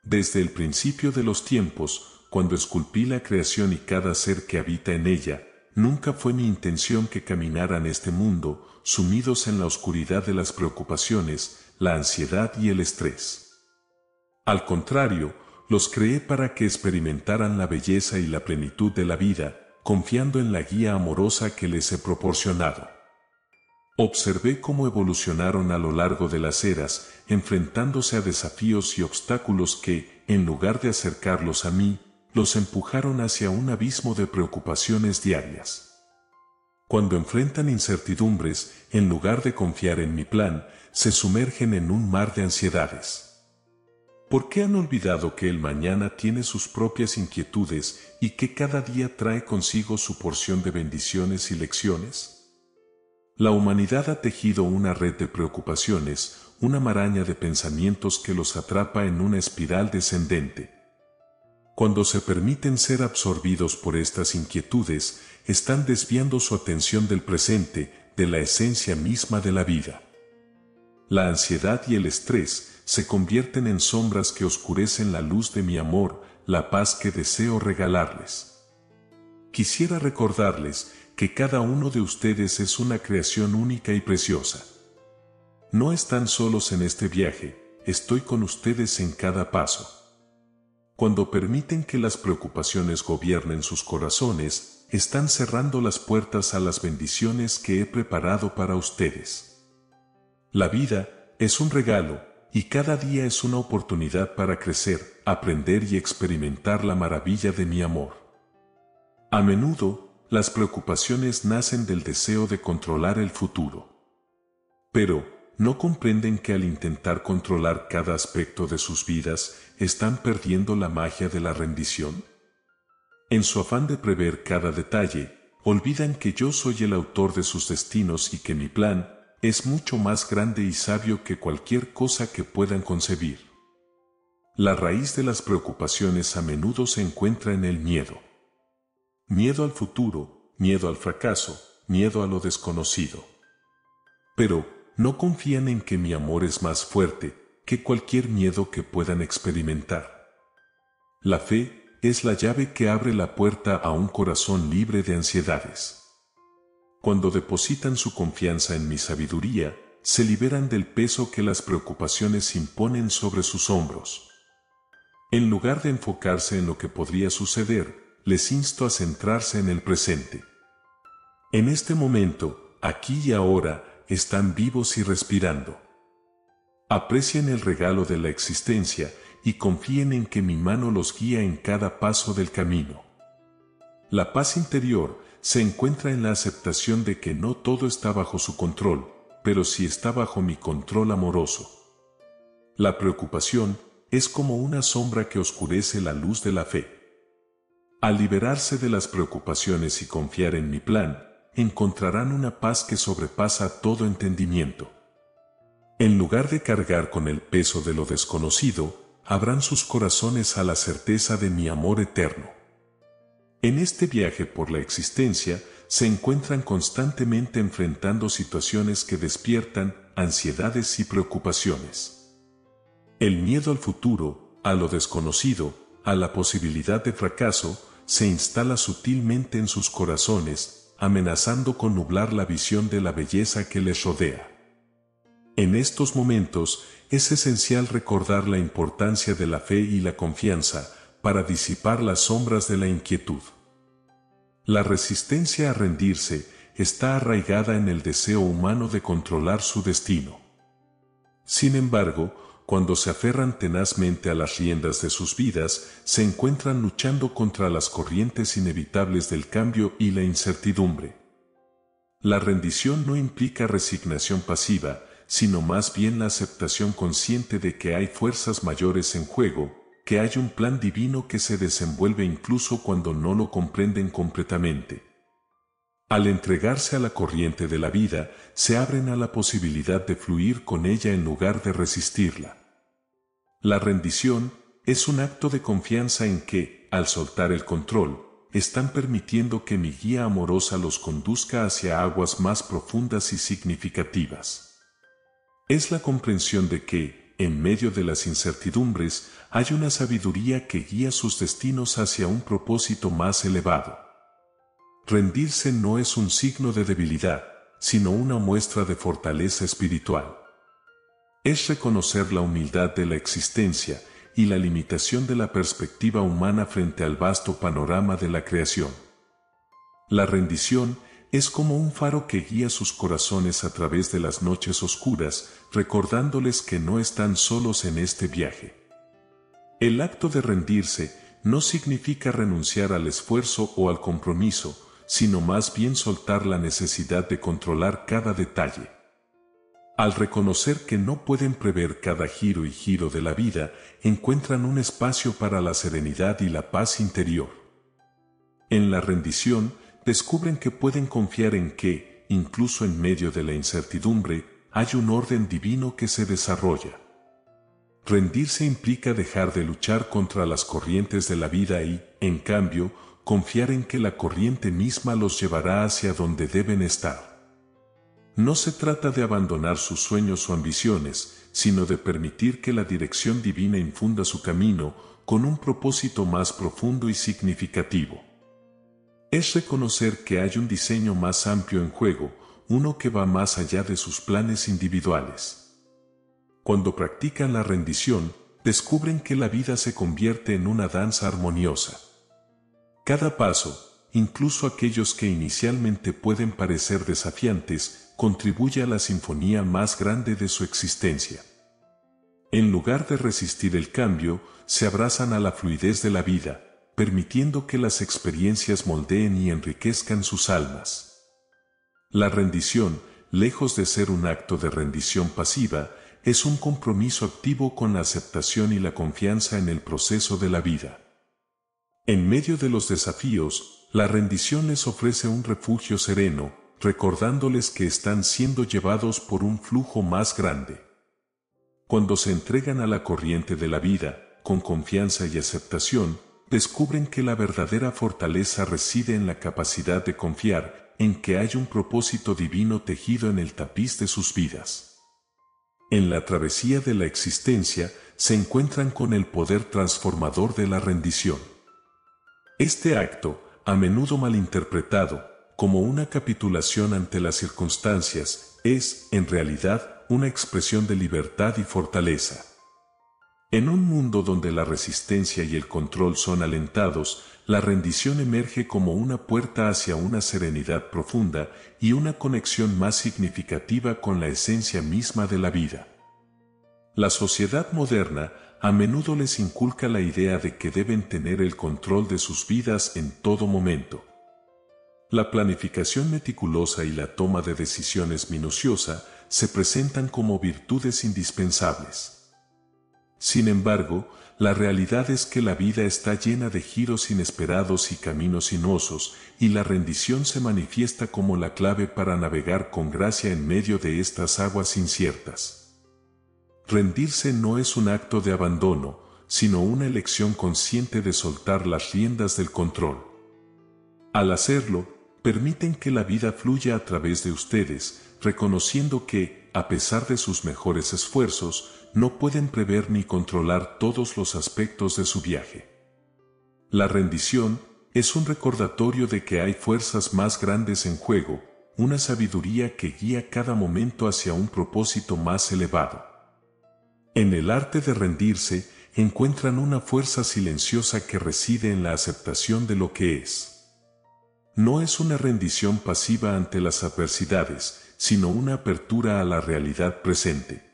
Desde el principio de los tiempos, cuando esculpí la creación y cada ser que habita en ella, nunca fue mi intención que caminaran este mundo, sumidos en la oscuridad de las preocupaciones, la ansiedad y el estrés. Al contrario, los creé para que experimentaran la belleza y la plenitud de la vida, confiando en la guía amorosa que les he proporcionado. Observé cómo evolucionaron a lo largo de las eras, enfrentándose a desafíos y obstáculos que, en lugar de acercarlos a mí, los empujaron hacia un abismo de preocupaciones diarias. Cuando enfrentan incertidumbres, en lugar de confiar en mi plan, se sumergen en un mar de ansiedades. ¿Por qué han olvidado que el mañana tiene sus propias inquietudes y que cada día trae consigo su porción de bendiciones y lecciones? La humanidad ha tejido una red de preocupaciones, una maraña de pensamientos que los atrapa en una espiral descendente. Cuando se permiten ser absorbidos por estas inquietudes, están desviando su atención del presente, de la esencia misma de la vida. La ansiedad y el estrés se convierten en sombras que oscurecen la luz de mi amor, la paz que deseo regalarles. Quisiera recordarles que cada uno de ustedes es una creación única y preciosa. No están solos en este viaje, estoy con ustedes en cada paso. Cuando permiten que las preocupaciones gobiernen sus corazones, están cerrando las puertas a las bendiciones que he preparado para ustedes. La vida es un regalo, y cada día es una oportunidad para crecer, aprender y experimentar la maravilla de mi amor. A menudo, las preocupaciones nacen del deseo de controlar el futuro. Pero, ¿no comprenden que al intentar controlar cada aspecto de sus vidas, están perdiendo la magia de la rendición? En su afán de prever cada detalle, olvidan que yo soy el autor de sus destinos y que mi plan es mucho más grande y sabio que cualquier cosa que puedan concebir. La raíz de las preocupaciones a menudo se encuentra en el miedo. Miedo al futuro, miedo al fracaso, miedo a lo desconocido. Pero, no confían en que mi amor es más fuerte que cualquier miedo que puedan experimentar. La fe es la llave que abre la puerta a un corazón libre de ansiedades. Cuando depositan su confianza en mi sabiduría, se liberan del peso que las preocupaciones imponen sobre sus hombros. En lugar de enfocarse en lo que podría suceder, les insto a centrarse en el presente. En este momento, aquí y ahora, están vivos y respirando. Aprecien el regalo de la existencia y confíen en que mi mano los guía en cada paso del camino. La paz interior se encuentra en la aceptación de que no todo está bajo su control, pero sí está bajo mi control amoroso. La preocupación es como una sombra que oscurece la luz de la fe. Al liberarse de las preocupaciones y confiar en mi plan, encontrarán una paz que sobrepasa todo entendimiento. En lugar de cargar con el peso de lo desconocido, abran sus corazones a la certeza de mi amor eterno. En este viaje por la existencia, se encuentran constantemente enfrentando situaciones que despiertan ansiedades y preocupaciones. El miedo al futuro, a lo desconocido, a la posibilidad de fracaso, se instala sutilmente en sus corazones, amenazando con nublar la visión de la belleza que les rodea. En estos momentos, es esencial recordar la importancia de la fe y la confianza para disipar las sombras de la inquietud. La resistencia a rendirse está arraigada en el deseo humano de controlar su destino. Sin embargo, cuando se aferran tenazmente a las riendas de sus vidas, se encuentran luchando contra las corrientes inevitables del cambio y la incertidumbre. La rendición no implica resignación pasiva, sino más bien la aceptación consciente de que hay fuerzas mayores en juego, que hay un plan divino que se desenvuelve incluso cuando no lo comprenden completamente. Al entregarse a la corriente de la vida, se abren a la posibilidad de fluir con ella en lugar de resistirla. La rendición es un acto de confianza en que, al soltar el control, están permitiendo que mi guía amorosa los conduzca hacia aguas más profundas y significativas. Es la comprensión de que, en medio de las incertidumbres, hay una sabiduría que guía sus destinos hacia un propósito más elevado. Rendirse no es un signo de debilidad, sino una muestra de fortaleza espiritual. Es reconocer la humildad de la existencia y la limitación de la perspectiva humana frente al vasto panorama de la creación. La rendición es como un faro que guía sus corazones a través de las noches oscuras, recordándoles que no están solos en este viaje. El acto de rendirse no significa renunciar al esfuerzo o al compromiso, sino más bien soltar la necesidad de controlar cada detalle. Al reconocer que no pueden prever cada giro y giro de la vida, encuentran un espacio para la serenidad y la paz interior. En la rendición, descubren que pueden confiar en que, incluso en medio de la incertidumbre, hay un orden divino que se desarrolla. Rendirse implica dejar de luchar contra las corrientes de la vida y, en cambio, confiar en que la corriente misma los llevará hacia donde deben estar. No se trata de abandonar sus sueños o ambiciones, sino de permitir que la dirección divina infunda su camino con un propósito más profundo y significativo. Es reconocer que hay un diseño más amplio en juego, uno que va más allá de sus planes individuales. Cuando practican la rendición, descubren que la vida se convierte en una danza armoniosa. Cada paso, incluso aquellos que inicialmente pueden parecer desafiantes, contribuye a la sinfonía más grande de su existencia. En lugar de resistir el cambio, se abrazan a la fluidez de la vida, permitiendo que las experiencias moldeen y enriquezcan sus almas. La rendición, lejos de ser un acto de rendición pasiva, es un compromiso activo con la aceptación y la confianza en el proceso de la vida. En medio de los desafíos, la rendición les ofrece un refugio sereno, recordándoles que están siendo llevados por un flujo más grande. Cuando se entregan a la corriente de la vida, con confianza y aceptación, descubren que la verdadera fortaleza reside en la capacidad de confiar en que hay un propósito divino tejido en el tapiz de sus vidas. En la travesía de la existencia se encuentran con el poder transformador de la rendición. Este acto, a menudo malinterpretado como una capitulación ante las circunstancias, es, en realidad, una expresión de libertad y fortaleza. En un mundo donde la resistencia y el control son alentados, la rendición emerge como una puerta hacia una serenidad profunda y una conexión más significativa con la esencia misma de la vida. La sociedad moderna a menudo les inculca la idea de que deben tener el control de sus vidas en todo momento. La planificación meticulosa y la toma de decisiones minuciosa se presentan como virtudes indispensables. Sin embargo, la realidad es que la vida está llena de giros inesperados y caminos sinuosos, y la rendición se manifiesta como la clave para navegar con gracia en medio de estas aguas inciertas. Rendirse no es un acto de abandono, sino una elección consciente de soltar las riendas del control. Al hacerlo, permiten que la vida fluya a través de ustedes, reconociendo que, a pesar de sus mejores esfuerzos, no pueden prever ni controlar todos los aspectos de su viaje. La rendición es un recordatorio de que hay fuerzas más grandes en juego, una sabiduría que guía cada momento hacia un propósito más elevado. En el arte de rendirse, encuentran una fuerza silenciosa que reside en la aceptación de lo que es. No es una rendición pasiva ante las adversidades, sino una apertura a la realidad presente.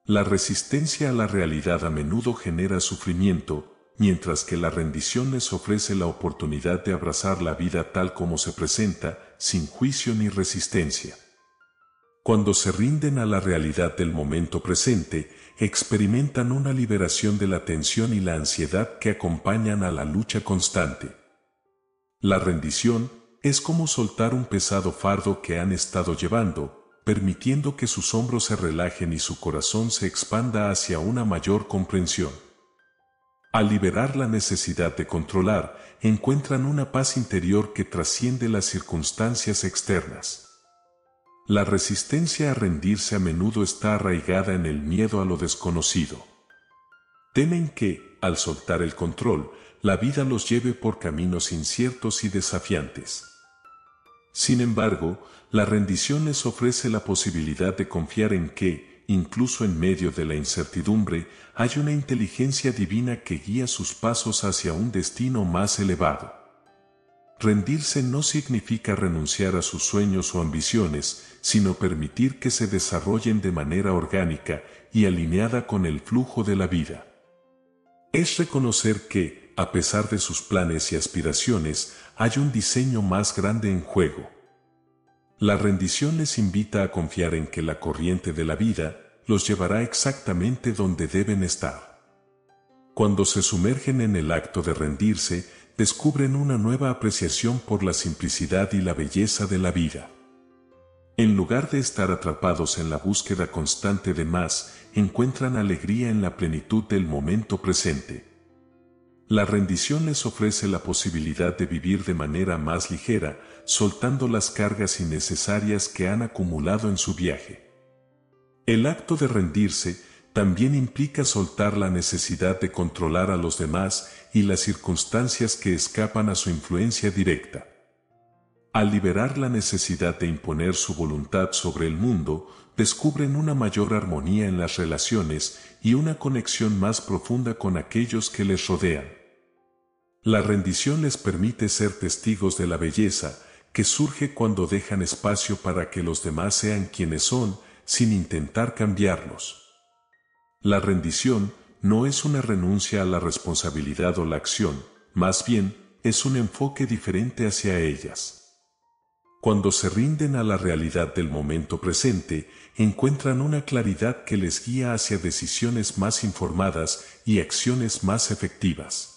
La resistencia a la realidad a menudo genera sufrimiento, mientras que la rendición les ofrece la oportunidad de abrazar la vida tal como se presenta, sin juicio ni resistencia. Cuando se rinden a la realidad del momento presente, experimentan una liberación de la tensión y la ansiedad que acompañan a la lucha constante. La rendición es como soltar un pesado fardo que han estado llevando, permitiendo que sus hombros se relajen y su corazón se expanda hacia una mayor comprensión. Al liberar la necesidad de controlar, encuentran una paz interior que trasciende las circunstancias externas. La resistencia a rendirse a menudo está arraigada en el miedo a lo desconocido. Temen que, al soltar el control, la vida los lleve por caminos inciertos y desafiantes. Sin embargo, la rendición les ofrece la posibilidad de confiar en que, incluso en medio de la incertidumbre, hay una inteligencia divina que guía sus pasos hacia un destino más elevado. Rendirse no significa renunciar a sus sueños o ambiciones, sino permitir que se desarrollen de manera orgánica y alineada con el flujo de la vida. Es reconocer que, a pesar de sus planes y aspiraciones, hay un diseño más grande en juego. La rendición les invita a confiar en que la corriente de la vida los llevará exactamente donde deben estar. Cuando se sumergen en el acto de rendirse, descubren una nueva apreciación por la simplicidad y la belleza de la vida. En lugar de estar atrapados en la búsqueda constante de más, encuentran alegría en la plenitud del momento presente. La rendición les ofrece la posibilidad de vivir de manera más ligera, soltando las cargas innecesarias que han acumulado en su viaje. El acto de rendirse también implica soltar la necesidad de controlar a los demás y las circunstancias que escapan a su influencia directa. Al liberar la necesidad de imponer su voluntad sobre el mundo, descubren una mayor armonía en las relaciones y una conexión más profunda con aquellos que les rodean. La rendición les permite ser testigos de la belleza que surge cuando dejan espacio para que los demás sean quienes son, sin intentar cambiarlos. La rendición no es una renuncia a la responsabilidad o la acción, más bien, es un enfoque diferente hacia ellas. Cuando se rinden a la realidad del momento presente, encuentran una claridad que les guía hacia decisiones más informadas y acciones más efectivas.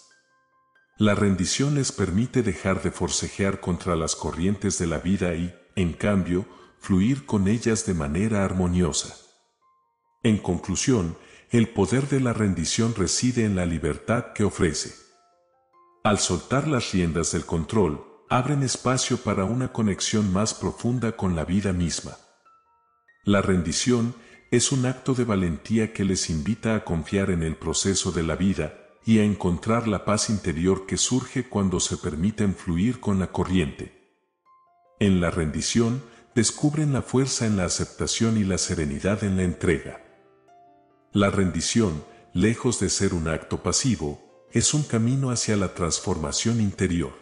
La rendición les permite dejar de forcejear contra las corrientes de la vida y, en cambio, fluir con ellas de manera armoniosa. En conclusión, el poder de la rendición reside en la libertad que ofrece. Al soltar las riendas del control, abren espacio para una conexión más profunda con la vida misma. La rendición es un acto de valentía que les invita a confiar en el proceso de la vida y a encontrar la paz interior que surge cuando se permiten fluir con la corriente. En la rendición, descubren la fuerza en la aceptación y la serenidad en la entrega. La rendición, lejos de ser un acto pasivo, es un camino hacia la transformación interior.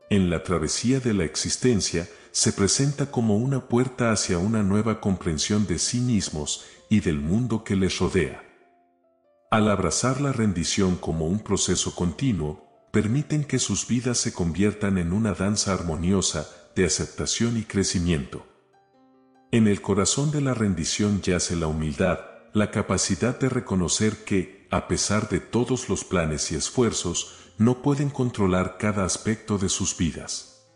En la travesía de la existencia, se presenta como una puerta hacia una nueva comprensión de sí mismos y del mundo que les rodea. Al abrazar la rendición como un proceso continuo, permiten que sus vidas se conviertan en una danza armoniosa de aceptación y crecimiento. En el corazón de la rendición yace la humildad, la capacidad de reconocer que, a pesar de todos los planes y esfuerzos, no pueden controlar cada aspecto de sus vidas.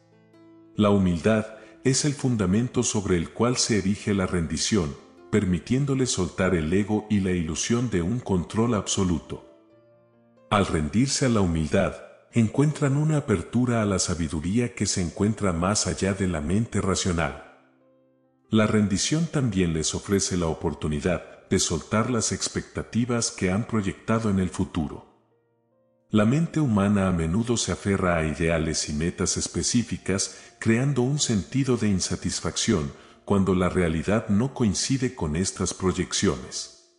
La humildad es el fundamento sobre el cual se erige la rendición, permitiéndole soltar el ego y la ilusión de un control absoluto. Al rendirse a la humildad, encuentran una apertura a la sabiduría que se encuentra más allá de la mente racional. La rendición también les ofrece la oportunidad de soltar las expectativas que han proyectado en el futuro. La mente humana a menudo se aferra a ideales y metas específicas, creando un sentido de insatisfacción cuando la realidad no coincide con estas proyecciones.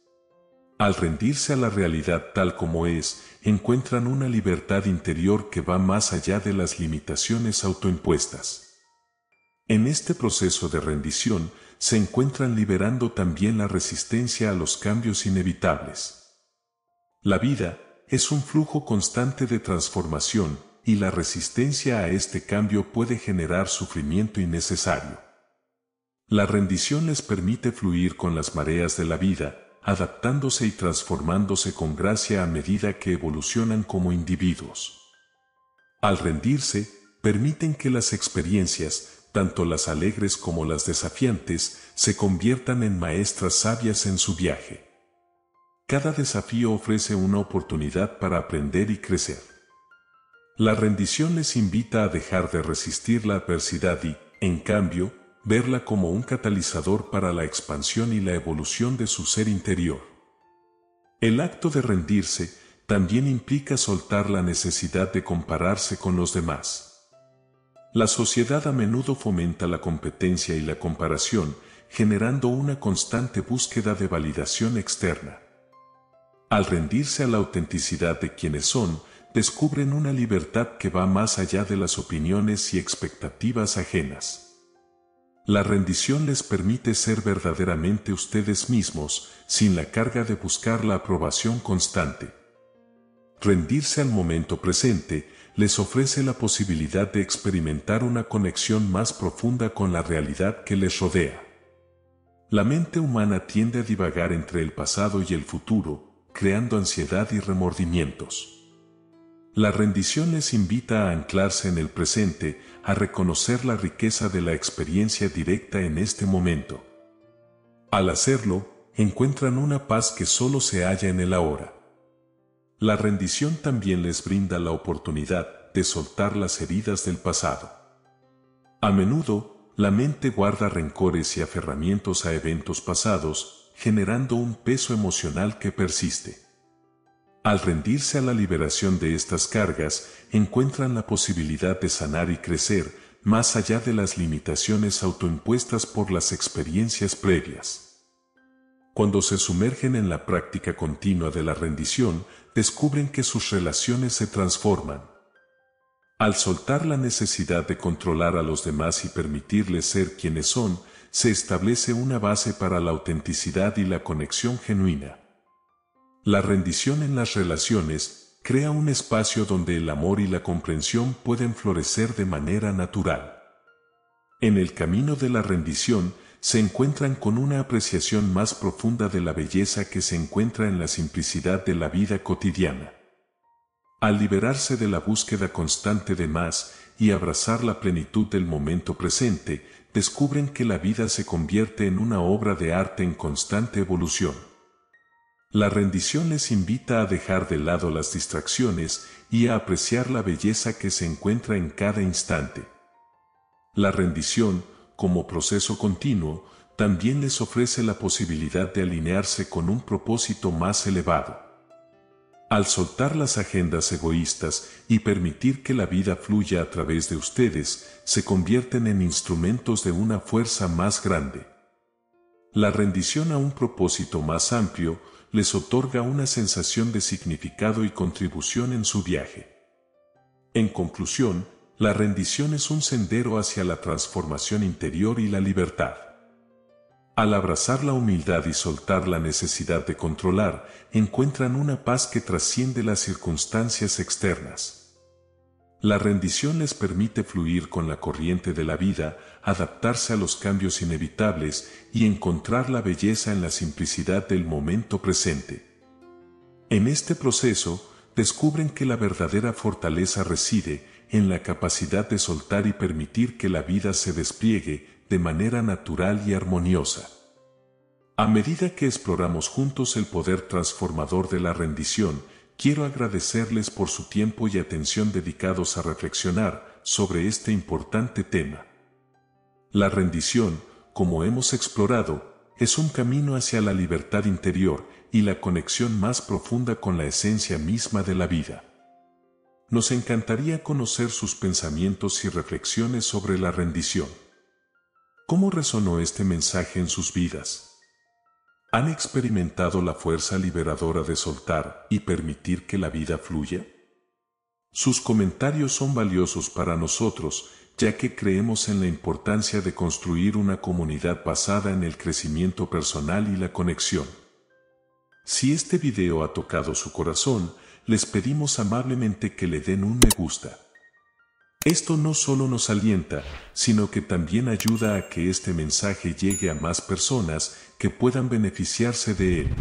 Al rendirse a la realidad tal como es, encuentran una libertad interior que va más allá de las limitaciones autoimpuestas. En este proceso de rendición, se encuentran liberando también la resistencia a los cambios inevitables. La vida es un flujo constante de transformación, y la resistencia a este cambio puede generar sufrimiento innecesario. La rendición les permite fluir con las mareas de la vida, adaptándose y transformándose con gracia a medida que evolucionan como individuos. Al rendirse, permiten que las experiencias, tanto las alegres como las desafiantes, se conviertan en maestras sabias en su viaje. Cada desafío ofrece una oportunidad para aprender y crecer. La rendición les invita a dejar de resistir la adversidad y, en cambio, verla como un catalizador para la expansión y la evolución de su ser interior. El acto de rendirse también implica soltar la necesidad de compararse con los demás. La sociedad a menudo fomenta la competencia y la comparación, generando una constante búsqueda de validación externa. Al rendirse a la autenticidad de quienes son, descubren una libertad que va más allá de las opiniones y expectativas ajenas. La rendición les permite ser verdaderamente ustedes mismos, sin la carga de buscar la aprobación constante. Rendirse al momento presente les ofrece la posibilidad de experimentar una conexión más profunda con la realidad que les rodea. La mente humana tiende a divagar entre el pasado y el futuro, creando ansiedad y remordimientos. La rendición les invita a anclarse en el presente, a reconocer la riqueza de la experiencia directa en este momento. Al hacerlo, encuentran una paz que solo se halla en el ahora. La rendición también les brinda la oportunidad de soltar las heridas del pasado. A menudo, la mente guarda rencores y aferramientos a eventos pasados, generando un peso emocional que persiste. Al rendirse a la liberación de estas cargas, encuentran la posibilidad de sanar y crecer, más allá de las limitaciones autoimpuestas por las experiencias previas. Cuando se sumergen en la práctica continua de la rendición, descubren que sus relaciones se transforman. Al soltar la necesidad de controlar a los demás y permitirles ser quienes son, se establece una base para la autenticidad y la conexión genuina. La rendición en las relaciones crea un espacio donde el amor y la comprensión pueden florecer de manera natural. En el camino de la rendición, se encuentran con una apreciación más profunda de la belleza que se encuentra en la simplicidad de la vida cotidiana. Al liberarse de la búsqueda constante de más y abrazar la plenitud del momento presente, descubren que la vida se convierte en una obra de arte en constante evolución. La rendición les invita a dejar de lado las distracciones y a apreciar la belleza que se encuentra en cada instante. La rendición, como proceso continuo, también les ofrece la posibilidad de alinearse con un propósito más elevado. Al soltar las agendas egoístas y permitir que la vida fluya a través de ustedes, se convierten en instrumentos de una fuerza más grande. La rendición a un propósito más amplio les otorga una sensación de significado y contribución en su viaje. En conclusión, la rendición es un sendero hacia la transformación interior y la libertad. Al abrazar la humildad y soltar la necesidad de controlar, encuentran una paz que trasciende las circunstancias externas. La rendición les permite fluir con la corriente de la vida, adaptarse a los cambios inevitables y encontrar la belleza en la simplicidad del momento presente. En este proceso, descubren que la verdadera fortaleza reside en la capacidad de soltar y permitir que la vida se despliegue de manera natural y armoniosa. A medida que exploramos juntos el poder transformador de la rendición, quiero agradecerles por su tiempo y atención dedicados a reflexionar sobre este importante tema. La rendición, como hemos explorado, es un camino hacia la libertad interior y la conexión más profunda con la esencia misma de la vida. Nos encantaría conocer sus pensamientos y reflexiones sobre la rendición. ¿Cómo resonó este mensaje en sus vidas? ¿Han experimentado la fuerza liberadora de soltar y permitir que la vida fluya? Sus comentarios son valiosos para nosotros, ya que creemos en la importancia de construir una comunidad basada en el crecimiento personal y la conexión. Si este video ha tocado su corazón, les pedimos amablemente que le den un me gusta. Esto no solo nos alienta, sino que también ayuda a que este mensaje llegue a más personas que puedan beneficiarse de él.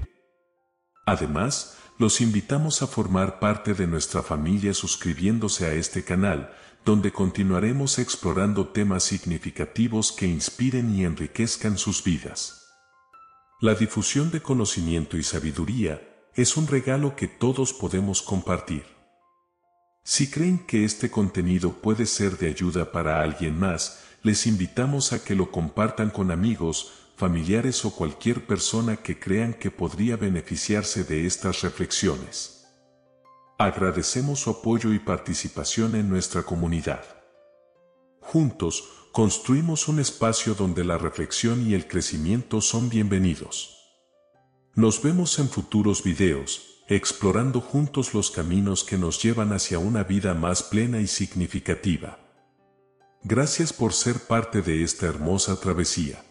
Además, los invitamos a formar parte de nuestra familia suscribiéndose a este canal, donde continuaremos explorando temas significativos que inspiren y enriquezcan sus vidas. La difusión de conocimiento y sabiduría es un regalo que todos podemos compartir. Si creen que este contenido puede ser de ayuda para alguien más, les invitamos a que lo compartan con amigos, familiares o cualquier persona que crean que podría beneficiarse de estas reflexiones. Agradecemos su apoyo y participación en nuestra comunidad. Juntos, construimos un espacio donde la reflexión y el crecimiento son bienvenidos. Nos vemos en futuros videos, explorando juntos los caminos que nos llevan hacia una vida más plena y significativa. Gracias por ser parte de esta hermosa travesía.